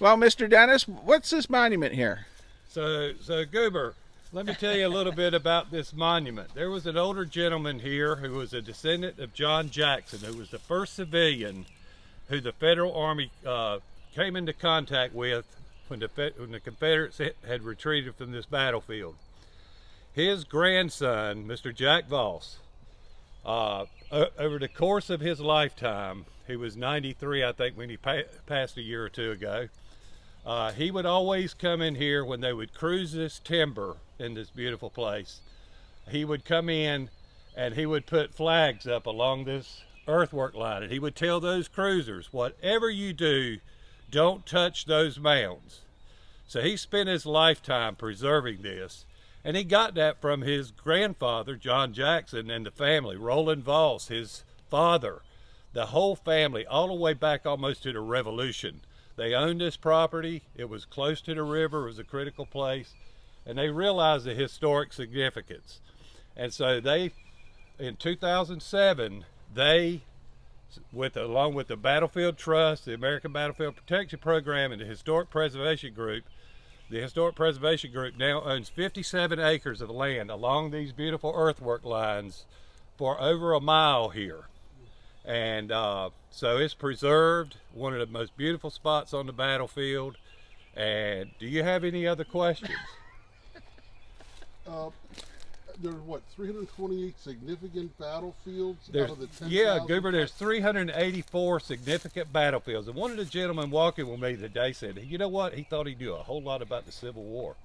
Well, Mr. Dennis, what's this monument here? So Goober, let me tell you a little bit about this monument. There was an older gentleman here who was a descendant of John Jackson, who was the first civilian who the Federal Army came into contact with when the Confederates had retreated from this battlefield. His grandson, Mr. Jack Voss, over the course of his lifetime, he was 93, I think, when he passed a year or two ago. He would always come in here when they would cruise this timber in this beautiful place. He would come in and he would put flags up along this earthwork line, and he would tell those cruisers, whatever you do, don't touch those mounds. So he spent his lifetime preserving this, and he got that from his grandfather, John Jackson, and the family, Roland Voss, his father, the whole family, all the way back almost to the Revolution. They owned this property. It was close to the river. It was a critical place, and they realized the historic significance. And so they, in 2007, they, along with the Battlefield Trust, the American Battlefield Protection Program, and the Historic Preservation Group now owns 57 acres of land along these beautiful earthwork lines for over a mile here. And so it's preserved, one of the most beautiful spots on the battlefield. And do you have any other questions? There's what, 328 significant battlefields out of the 10,000? Yeah, Goober, there's 384 significant battlefields. And one of the gentlemen walking with me today said, you know what, he thought he knew a whole lot about the Civil War,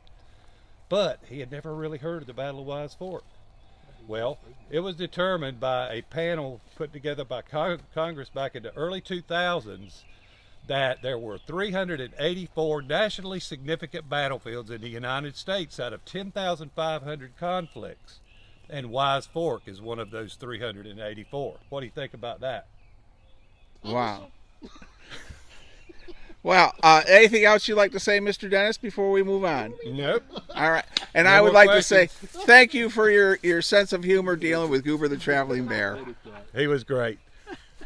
but he had never really heard of the Battle of Wyse Fork. Well, it was determined by a panel put together by Congress back in the early 2000s that there were 384 nationally significant battlefields in the United States out of 10,500 conflicts. And Wyse Fork is one of those 384. What do you think about that? Wow. Well, anything else you'd like to say, Mr. Dennis, before we move on? Nope. All right. And No I would more like questions. to say thank you for your sense of humor dealing with Goober the Traveling Bear. He was great.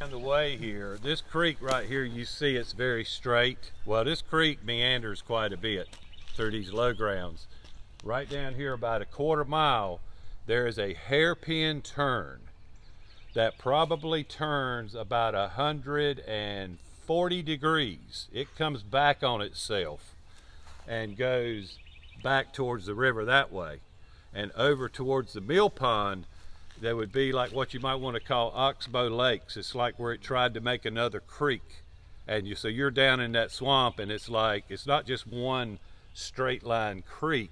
On the way here, this creek right here, you see it's very straight. Well, this creek meanders quite a bit through these low grounds. Right down here about a quarter mile, there is a hairpin turn that probably turns about 140 degrees. It comes back on itself and goes back towards the river that way. And over towards the mill pond, there would be like what you might want to call oxbow lakes. It's like where it tried to make another creek. And so you're down in that swamp, and it's like, it's not just one straight line creek,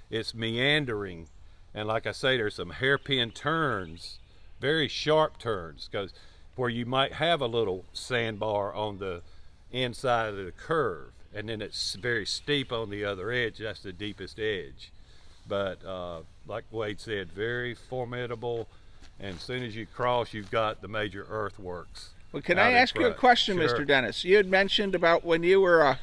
it's meandering. And like I say, there's some hairpin turns, very sharp turns, because where you might have a little sandbar on the inside of the curve, and then it's very steep on the other edge. That's the deepest edge. But like Wade said, very formidable, and as soon as you cross, you've got the major earthworks. Well, can I ask you a question, Sure. Mr. Dennis? You had mentioned about when you were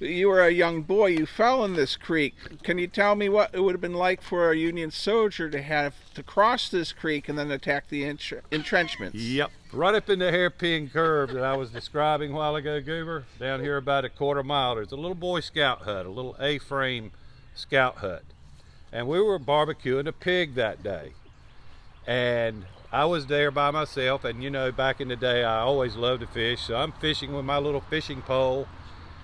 a young boy, you fell in this creek. Can you tell me what it would have been like for a Union soldier to have to cross this creek and then attack the entrenchments? Yep, right up in the hairpin curve that I was describing a while ago, Goober, down here about a quarter mile, there's a little Boy Scout hut, a little A-frame scout hut. And we were barbecuing a pig that day. And I was there by myself, and you know, back in the day, I always loved to fish, so I'm fishing with my little fishing pole,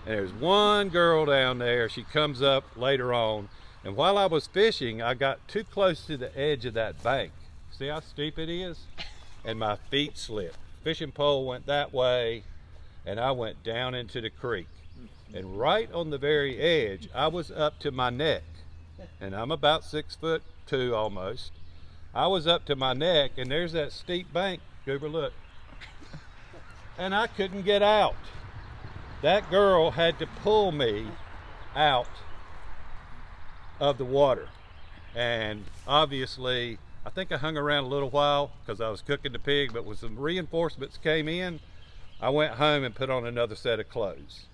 and there's one girl down there. She comes up later on, and while I was fishing, I got too close to the edge of that bank. See how steep it is? And my feet slipped. Fishing pole went that way, and I went down into the creek. And right on the very edge, I was up to my neck, and I'm about 6'2" almost. I was up to my neck, and there's that steep bank, Goober, look. And I couldn't get out. That girl had to pull me out of the water. And obviously, I think I hung around a little while because I was cooking the pig, but when some reinforcements came in, I went home and put on another set of clothes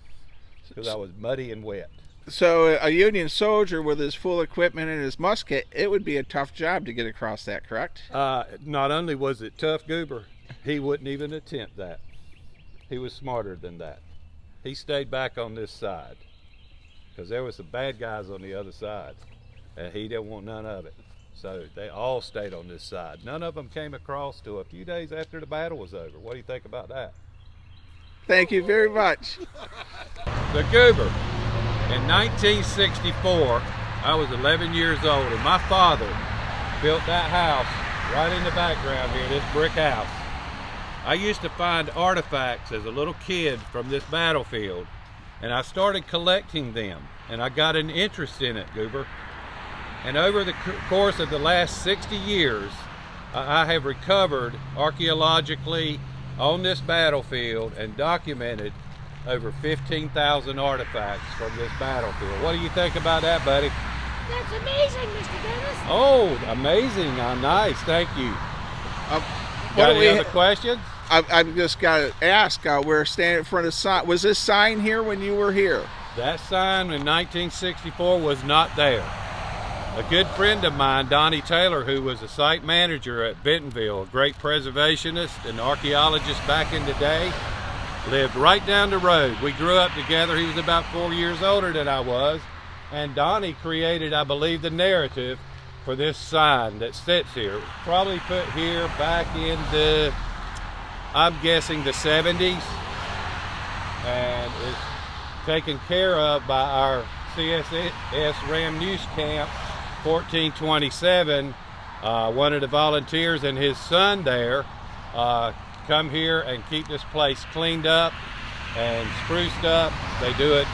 because I was muddy and wet. So a Union soldier with his full equipment and his musket, it would be a tough job to get across that, correct? Not only was it tough, Goober, he wouldn't even attempt that. He was smarter than that. he stayed back on this side because there was some bad guys on the other side, and he didn't want none of it. So they all stayed on this side. None of them came across till a few days after the battle was over. What do you think about that? Thank you very much. The Goober. In 1964, I was 11 years old, and my father built that house right in the background here, this brick house. I used to find artifacts as a little kid from this battlefield, and I started collecting them, and I got an interest in it, Goober. And over the course of the last 60 years, I have recovered archaeologically on this battlefield and documented over 15,000 artifacts from this battlefield. What do you think about that, buddy? That's amazing, Mr. Dennis. Oh, amazing. Nice. Thank you. What Got do any we other questions? I've just got to ask, we're standing in front of sign. Was this sign here when you were here? That sign in 1964 was not there. A good friend of mine, Donnie Taylor, who was a site manager at Bentonville, a great preservationist and archaeologist back in the day, lived right down the road. We grew up together. He was about 4 years older than I was. And Donnie created, I believe, the narrative for this sign that sits here. Probably put here back in the, I'm guessing, the 70s. And it's taken care of by our CSS Ram News Camp 1427. One of the volunteers and his son there come here and keep this place cleaned up and spruced up. They do it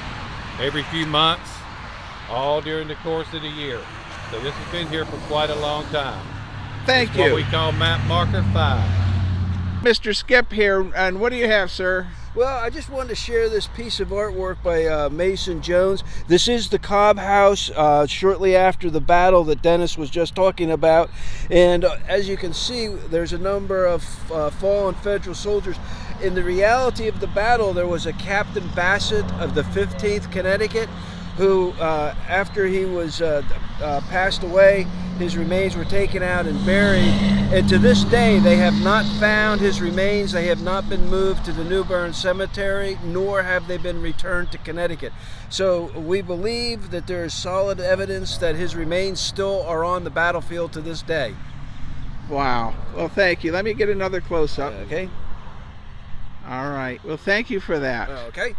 every few months, all during the course of the year. So this has been here for quite a long time. Thank you. What we call map marker 5. Mr. Skip here, and what do you have, sir? Well, I just wanted to share this piece of artwork by Mason Jones. This is the Cobb House shortly after the battle that Dennis was just talking about. And as you can see, there's a number of fallen federal soldiers. In the reality of the battle, there was a Captain Bassett of the 15th Connecticut who, after he was passed away, his remains were taken out and buried. And to this day, they have not found his remains. They have not been moved to the New Bern Cemetery, nor have they been returned to Connecticut. So we believe that there is solid evidence that his remains still are on the battlefield to this day. Wow. Well, thank you. Let me get another close-up. Okay. All right. Well, thank you for that. Okay.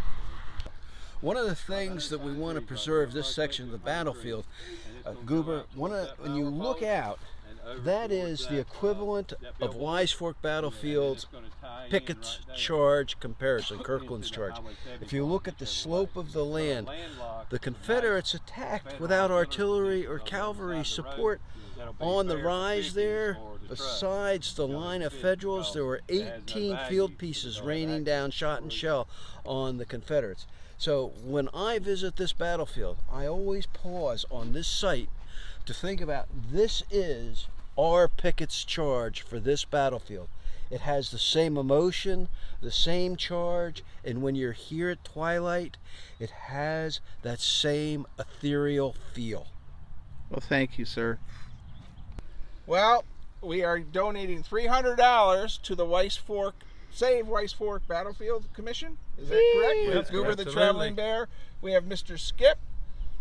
One of the things that we want to preserve this section of the battlefield, Goober, when you look out, that is the equivalent of Wyse Fork Battlefield's Pickett's Charge comparison, Kirkland's Charge. If you look at the slope of the land, the Confederates attacked without artillery or cavalry support on the rise there. Besides the line of Federals, there were 18 field pieces raining down shot and shell on the Confederates. So when I visit this battlefield, I always pause on this site to think about this is our Pickett's Charge for this battlefield. It has the same emotion, the same charge, and when you're here at twilight, it has that same ethereal feel. Well, thank you, sir. Well, we are donating $300 to the Wyse Fork Save Wyse Fork Battlefield Commission. Is that correct? We have Goober the Traveling Bear. We have Mr. Skip,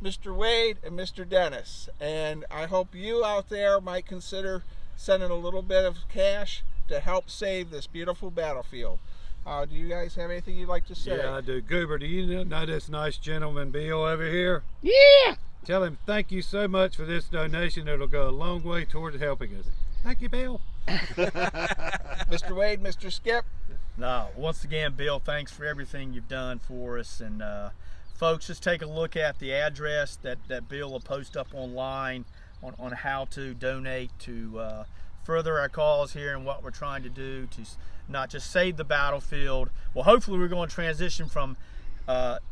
Mr. Wade, and Mr. Dennis. And I hope you out there might consider sending a little bit of cash to help save this beautiful battlefield. Do you guys have anything you'd like to say? Yeah, I do. Goober, do you know this nice gentleman Bill over here? Yeah! Tell him thank you so much for this donation. It'll go a long way toward helping us. Thank you, Bill. Mr. Wade, Mr. Skip. No, once again, Bill, thanks for everything you've done for us. And folks, just take a look at the address that Bill will post up online on how to donate to further our cause here and what we're trying to do to not just save the battlefield. Well, hopefully we're going to transition from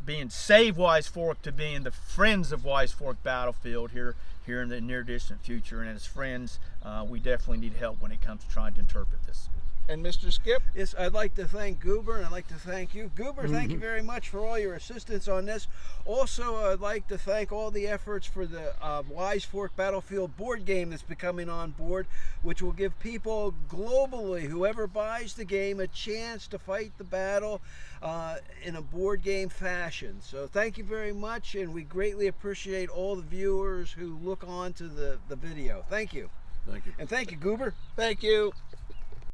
being Save Wyse Fork to being the Friends of Wyse Fork Battlefield here in the near distant future. And as friends, we definitely need help when it comes to trying to interpret this. And Mr. Skip? Yes, I'd like to thank Goober, and I'd like to thank you. Goober, thank you very much for all your assistance on this. Also, I'd like to thank all the efforts for the Wyse Fork Battlefield board game that's becoming on board, which will give people globally, whoever buys the game, a chance to fight the battle in a board game fashion. So thank you very much, and we greatly appreciate all the viewers who look on to the video. Thank you. Thank you. And thank you, Goober. Thank you.